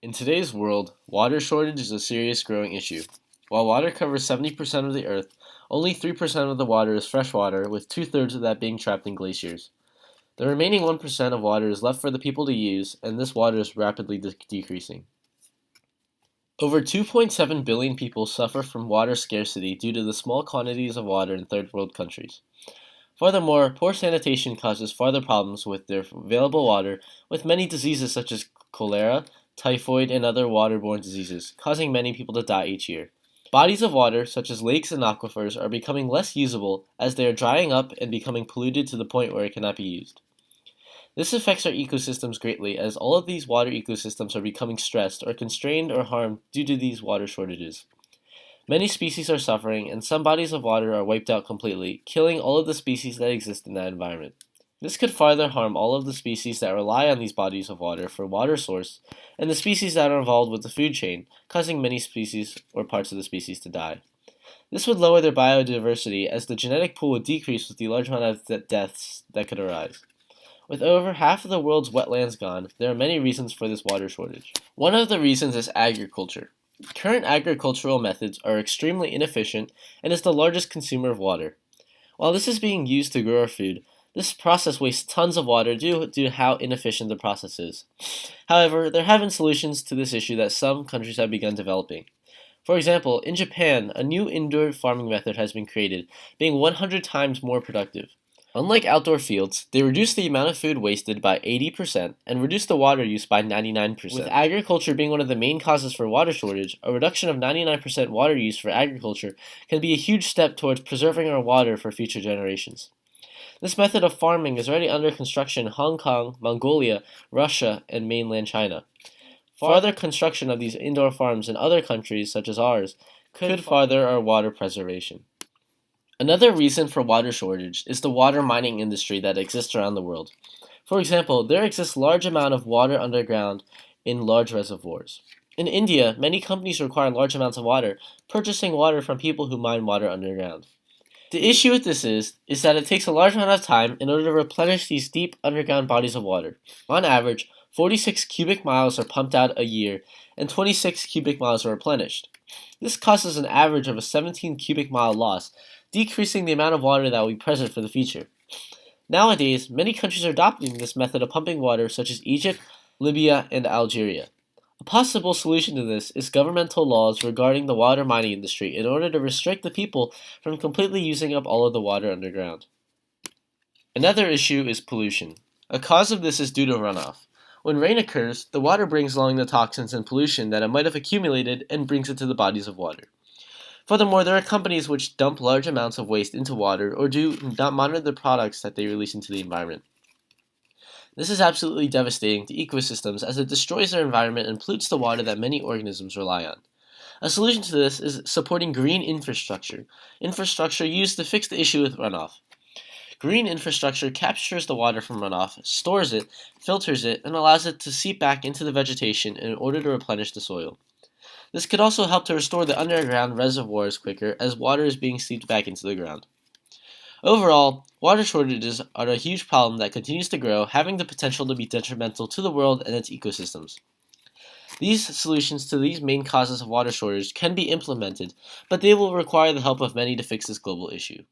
In today's world, water shortage is a serious growing issue. While water covers 70% of the earth, only 3% of the water is fresh water, with two-thirds of that being trapped in glaciers. The remaining 1% of water is left for the people to use, and this water is rapidly decreasing. Over 2.7 billion people suffer from water scarcity due to the small quantities of water in third world countries. Furthermore, poor sanitation causes further problems with their available water, with many diseases such as cholera, typhoid, and other waterborne diseases, causing many people to die each year. Bodies of water, such as lakes and aquifers, are becoming less usable as they are drying up and becoming polluted to the point where it cannot be used. This affects our ecosystems greatly as all of these water ecosystems are becoming stressed or constrained or harmed due to these water shortages. Many species are suffering, and some bodies of water are wiped out completely, killing all of the species that exist in that environment. This could further harm all of the species that rely on these bodies of water for water source, and the species that are involved with the food chain, causing many species or parts of the species to die. This would lower their biodiversity as the genetic pool would decrease with the large amount of deaths that could arise. With over half of the world's wetlands gone, there are many reasons for this water shortage. One of the reasons is agriculture. Current agricultural methods are extremely inefficient and is the largest consumer of water. While this is being used to grow our food, this process wastes tons of water due to how inefficient the process is. However, there have been solutions to this issue that some countries have begun developing. For example, in Japan, a new indoor farming method has been created, being 100 times more productive. Unlike outdoor fields, they reduce the amount of food wasted by 80% and reduce the water use by 99%. With agriculture being one of the main causes for water shortage, a reduction of 99% water use for agriculture can be a huge step towards preserving our water for future generations. This method of farming is already under construction in Hong Kong, Mongolia, Russia, and mainland China. Further construction of these indoor farms in other countries, such as ours, could further our water preservation. Another reason for water shortage is the water mining industry that exists around the world. For example, there exists large amount of water underground in large reservoirs. In India, many companies require large amounts of water, purchasing water from people who mine water underground. The issue with this is that it takes a large amount of time in order to replenish these deep underground bodies of water. On average, 46 cubic miles are pumped out a year, and 26 cubic miles are replenished. This causes an average of a 17 cubic mile loss, decreasing the amount of water that will be present for the future. Nowadays, many countries are adopting this method of pumping water, such as Egypt, Libya, and Algeria. A possible solution to this is governmental laws regarding the water mining industry in order to restrict the people from completely using up all of the water underground. Another issue is pollution. A cause of this is due to runoff. When rain occurs, the water brings along the toxins and pollution that it might have accumulated and brings it to the bodies of water. Furthermore, there are companies which dump large amounts of waste into water or do not monitor the products that they release into the environment. This is absolutely devastating to ecosystems as it destroys their environment and pollutes the water that many organisms rely on. A solution to this is supporting green infrastructure used to fix the issue with runoff. Green infrastructure captures the water from runoff, stores it, filters it, and allows it to seep back into the vegetation in order to replenish the soil. This could also help to restore the underground reservoirs quicker as water is being seeped back into the ground. Overall, water shortages are a huge problem that continues to grow, having the potential to be detrimental to the world and its ecosystems. These solutions to these main causes of water shortage can be implemented, but they will require the help of many to fix this global issue.